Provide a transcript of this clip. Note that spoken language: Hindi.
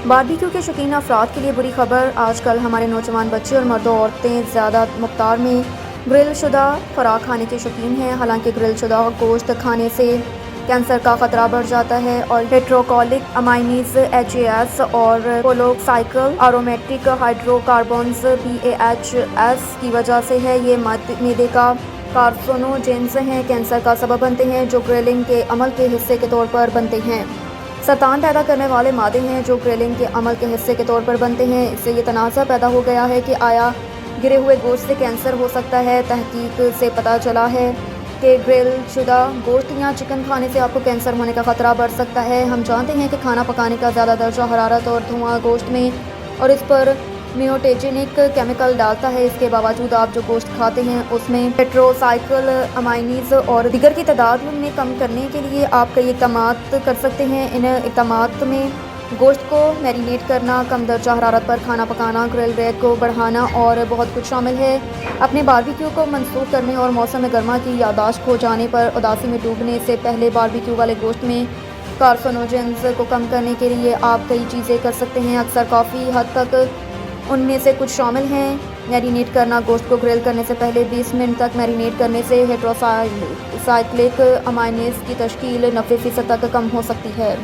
बारबेक्यू के शौकीन अफराद के लिए बुरी खबर। आजकल हमारे नौजवान बच्चे और मर्द औरतें ज़्यादा मकदार में ग्रिल शुदा खुराक खाने के शौकीन हैं। हालांकि ग्रिल शुदा गोश्त खाने से कैंसर का ख़तरा बढ़ जाता है और हेट्रोकॉलिक अमाइनीज HAS और कोलोसाइकल एरोमेटिक हाइड्रोकार्बन्स BAHS की वजह से है। ये मैदे का कार्सिनोजेंस हैं, कैंसर का सबब बनते हैं, जो ग्रिलिंग के अमल के हिस्से के तौर पर बनते हैं। सरतान पैदा करने वाले मादे हैं जो ग्रिलिंग के अमल के हिस्से के तौर पर बनते हैं। इससे ये तनाज़ा पैदा हो गया है कि आया गिरे हुए गोश्त से कैंसर हो सकता है। तहकीक से पता चला है कि ग्रिल शुदा गोश्त या चिकन खाने से आपको कैंसर होने का ख़तरा बढ़ सकता है। हम जानते हैं कि खाना पकाने का ज़्यादा दर्जा हरारत और धुआं गोश्त में और इस पर म्यूटेजेनिक केमिकल डालता है। इसके बावजूद आप जो गोश्त खाते हैं उसमें हेट्रोसाइकल अमाइनीज और दीगर की तादाद में कम करने के लिए आप कई इक़दाम कर सकते हैं। इन इक़दामात में गोश्त को मैरिनेट करना, कम दर्जा हरारत पर खाना पकाना, ग्रिल रेट को बढ़ाना और बहुत कुछ शामिल है। अपने बारबेक्यू को मनसूख करने और मौसम गर्मा की याददाश्त खो जाने पर उदासी में डूबने से पहले बारबेक्यू वाले गोश्त में कार्सिनोजेंस को कम करने के लिए आप कई चीज़ें कर सकते हैं। अक्सर काफ़ी हद तक उनमें से कुछ शामिल हैं। मैरिनेट करना, गोश्त को ग्रिल करने से पहले 20 मिनट तक मैरिनेट करने से हेट्रोसाइक्लिक अमाइनेज की तश्कील 90% तक कम हो सकती है।